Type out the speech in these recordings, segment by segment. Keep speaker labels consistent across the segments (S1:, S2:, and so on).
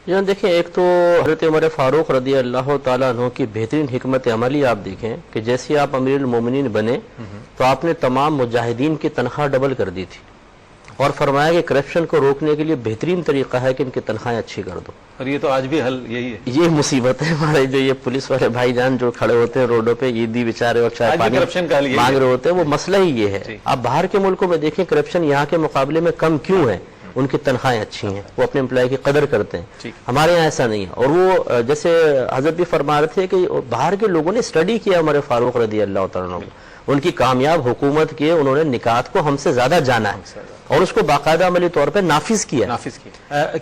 S1: یہاں دیکھیں، ایک تو حضرت عمر فاروق رضی اللہ تعالیٰ عنہ کی بہترین حکمت عملی آپ دیکھیں کہ جیسے آپ امیر المومنین بنے تو آپ نے تمام مجاہدین کی تنخواہ ڈبل کر دی تھی اور فرمایا کہ کرپشن کو روکنے کے لیے بہترین طریقہ ہے کہ ان کی تنخواہیں اچھی کر دو.
S2: اور یہ تو آج بھی حل یہی ہے.
S1: یہ مصیبت ہے ہمارے جو یہ پولیس والے بھائی جان جو کھڑے ہوتے ہیں روڈوں پہ عیدی بیچارے اور چائے پانی مانگ رہے ہوتے ہیں، وہ مسئلہ ہی یہ ہے. آپ باہر کے ملکوں میں دیکھیں کرپشن یہاں کے مقابلے میں کم کیوں ہے؟ ان کی تنخواہیں اچھی ہیں، وہ اپنے امپلائی کی قدر کرتے ہیں. ہمارے یہاں ایسا نہیں ہے. اور وہ جیسے حضرت بھی فرما رہے تھے کہ باہر کے لوگوں نے اسٹڈی کیا عمر فاروق رضی اللہ تعالیٰ عنہ، ان کی کامیاب حکومت کے انہوں نے نکات کو ہم سے زیادہ جانا ہے اور اس کو باقاعدہ عملی طور پہ نافذ کیا.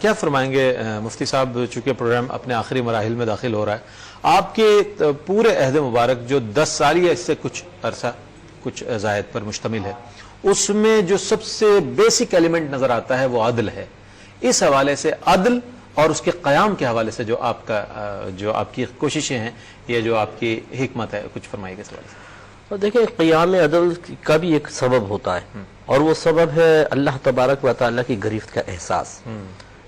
S2: کیا فرمائیں گے مفتی صاحب، چونکہ پروگرام اپنے آخری مراحل میں داخل ہو رہا ہے، آپ کے پورے عہد مبارک جو 10 سال یا اس سے کچھ عرصہ کچھ زائد پر مشتمل ہے، اس میں جو سب سے بیسک ایلیمنٹ نظر آتا ہے وہ عدل ہے. اس حوالے سے عدل اور اس کے قیام کے حوالے سے جو آپ کی کوششیں ہیں یا جو آپ کی حکمت ہے، کچھ فرمائیے گا اس حوالے سے.
S1: دیکھیں، قیام عدل کا بھی ایک سبب ہوتا ہے اور وہ سبب ہے اللہ تبارک و تعالیٰ کی گرفت کا احساس.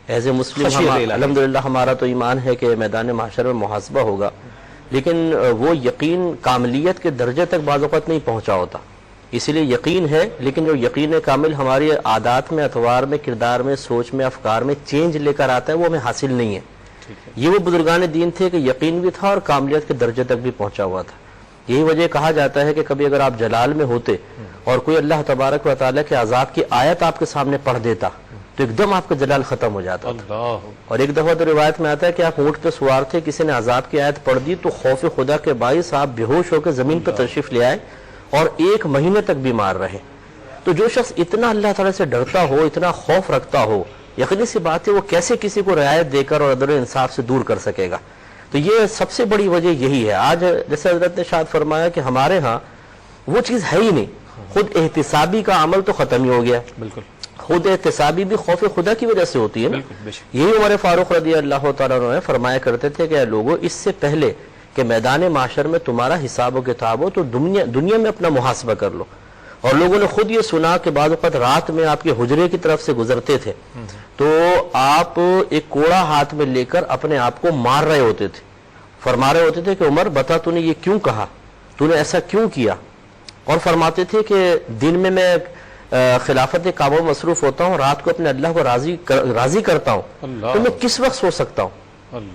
S1: ایز اے مسلم الحمدللہ ہمارا تو ایمان ہے کہ میدان محشر میں محاسبہ ہوگا، لیکن وہ یقین کاملیت کے درجے تک بعض اوقات نہیں پہنچا ہوتا. اسی لیے یقین ہے، لیکن جو یقین کامل ہماری عادات میں، اطوار میں، کردار میں، سوچ میں، افکار میں چینج لے کر آتا ہے، وہ ہمیں حاصل نہیں ہے. یہ وہ بزرگان دین تھے کہ یقین بھی تھا اور کاملیت کے درجے تک بھی پہنچا ہوا تھا. یہی وجہ کہا جاتا ہے کہ کبھی اگر آپ جلال میں ہوتے اور کوئی اللہ تبارک و تعالیٰ کے عذاب کی آیت آپ کے سامنے پڑھ دیتا تو ایک دم آپ کا جلال ختم ہو جاتا تھا. اور ایک دفعہ تو روایت میں آتا ہے کہ آپ اونٹ پہ سوار تھے، کسی نے عذاب کی آیت پڑھ دی تو خوف خدا کے باعث آپ بے ہوش ہو کے زمین پہ تشریف لے آئے اور 1 مہینے تک بیمار رہے. تو جو شخص اتنا اللہ تعالیٰ سے ڈرتا ہو، اتنا خوف رکھتا ہو، یقینی سی بات ہے وہ کیسے کسی کو رعایت دے کر اور عدل و انصاف سے دور کر سکے گا. تو یہ سب سے بڑی وجہ یہی ہے. آج جیسے حضرت نے شاید فرمایا کہ ہمارے ہاں وہ چیز ہے ہی نہیں. خود احتسابی کا عمل تو ختم ہی ہو گیا. بالکل، خود احتسابی بھی خوف خدا کی وجہ سے ہوتی ہے نا. یہی عمر فاروق رضی اللہ تعالیٰ عنہ فرمایا کرتے تھے کہ اے لوگوں، اس سے پہلے کہ میدان معاشر میں تمہارا حساب و کتاب ہو تو دنیا میں اپنا محاسبہ کر لو. اور لوگوں نے خود یہ سنا کہ بعض اوقات رات میں آپ کے حجرے کی طرف سے گزرتے تھے تو آپ ایک کوڑا ہاتھ میں لے کر اپنے آپ کو مار رہے ہوتے تھے. فرما رہے ہوتے تھے کہ عمر بتا تو نے یہ کیوں کہا، تو نے ایسا کیوں کیا. اور فرماتے تھے کہ دن میں خلافت کعبہ میں مصروف ہوتا ہوں، رات کو اپنے اللہ کو راضی کرتا ہوں، تو میں کس وقت سو سکتا ہوں.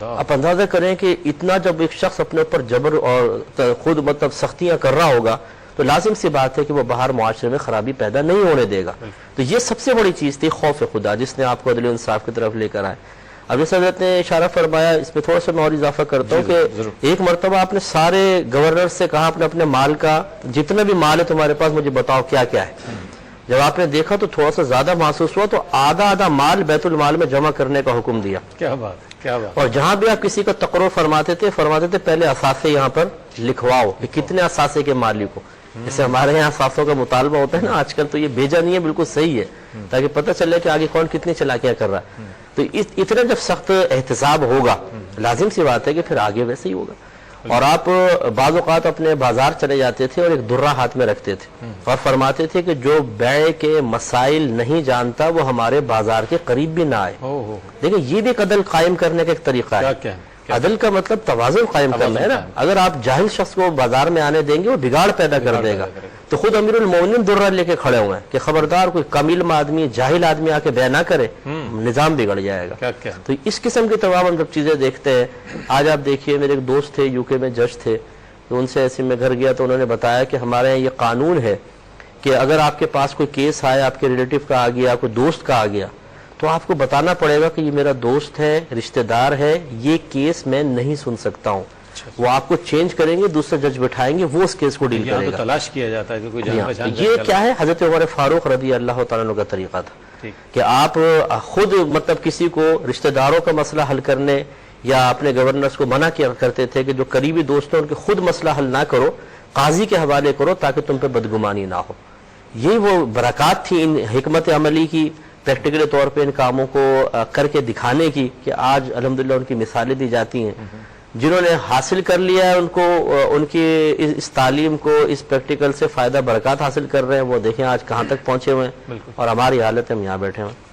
S1: آپ اندازہ کریں کہ اتنا جب ایک شخص اپنے اوپر جبر اور خود مطلب سختیاں کر رہا ہوگا تو لازم سی بات ہے کہ وہ باہر معاشرے میں خرابی پیدا نہیں ہونے دے گا. تو یہ سب سے بڑی چیز تھی خوف خدا، جس نے آپ کو عدل و انصاف کی طرف لے کر آئے. اب جیسے حضرت نے اشارہ فرمایا، اس میں تھوڑا سا میں اور اضافہ کرتا ہوں کہ ایک مرتبہ آپ نے سارے گورنر سے کہا اپنے مال کا جتنا بھی مال ہے تمہارے پاس مجھے بتاؤ کیا کیا ہے. جب آپ نے دیکھا تو تھوڑا سا زیادہ محسوس ہوا تو آدھا مال بیت المال میں جمع کرنے کا حکم دیا. کیا بات. اور جہاں بھی آپ کسی کا تقرر فرماتے تھے پہلے اثاثے یہاں پر لکھواؤ کہ کتنے اثاثے کے مالک ہو. جیسے ہمارے یہاں اثاثوں کا مطالبہ ہوتا ہے نا آج کل، تو یہ بھیجا نہیں ہے، بالکل صحیح ہے تاکہ پتہ چلے کہ آگے کون کتنی چالاکیاں کر رہا ہے. تو اتنا جب سخت احتساب ہوگا لازم سی بات ہے کہ پھر آگے ویسے ہی ہوگا. اور آپ بعض اوقات اپنے بازار چلے جاتے تھے اور ایک درہ ہاتھ میں رکھتے تھے اور فرماتے تھے کہ جو بیع کے مسائل نہیں جانتا وہ ہمارے بازار کے قریب بھی نہ آئے. دیکھیں، یہ بھی عدل قائم کرنے کا ایک طریقہ ہے. عدل کا مطلب توازن قائم کرنا ہے نا. اگر آپ جاہل شخص کو بازار میں آنے دیں گے وہ بگاڑ پیدا کر دے گا. تو خود امیر المومنین درہ لے کے کھڑے ہوئے ہیں کہ خبردار کوئی کم آدمی جاہل آدمی آ کے بیع نہ کرے، نظام بگڑ جائے گا. تو اس قسم کی تمام ہم جب چیزیں دیکھتے ہیں. آج آپ دیکھیے، میرے ایک دوست تھے UK میں، جج تھے، تو ان سے ایسے میں گھر گیا تو انہوں نے بتایا کہ ہمارے یہاں یہ قانون ہے کہ اگر آپ کے پاس کوئی کیس آیا، آپ کے ریلیٹیو کا آ گیا، کوئی دوست کا آ گیا، تو آپ کو بتانا پڑے گا کہ یہ میرا دوست ہے، رشتہ دار ہے، یہ کیس میں نہیں سن سکتا ہوں. وہ آپ کو چینج کریں گے، دوسرا جج بٹھائیں گے، وہ اس کیس کو ڈیل کرے گا.
S2: تلاش کیا جاتا ہے کہ کوئی جان پہچان.
S1: یہ کیا ہے؟ حضرت عمر فاروق رضی اللہ تعالیٰ عنہ کا طریقہ تھا کہ آپ خود مطلب کسی کو رشتہ داروں کا مسئلہ حل کرنے یا اپنے گورنرز کو منع کیا کرتے تھے کہ جو قریبی دوست ہیں ان کے خود مسئلہ حل نہ کرو، قاضی کے حوالے کرو تاکہ تم پہ بدگمانی نہ ہو. یہ وہ برکات تھی ان حکمت عملی کی، پریکٹیکل طور پہ ان کاموں کو کر کے دکھانے کی کہ آج الحمدللہ ان کی مثالیں دی جاتی ہیں. جنہوں نے حاصل کر لیا ہے ان کو ان کی اس تعلیم کو، اس پریکٹیکل سے فائدہ برکات حاصل کر رہے ہیں، وہ دیکھیں آج کہاں تک پہنچے ہوئے ہیں اور ہماری حالت ہم یہاں بیٹھے ہوئے ہیں.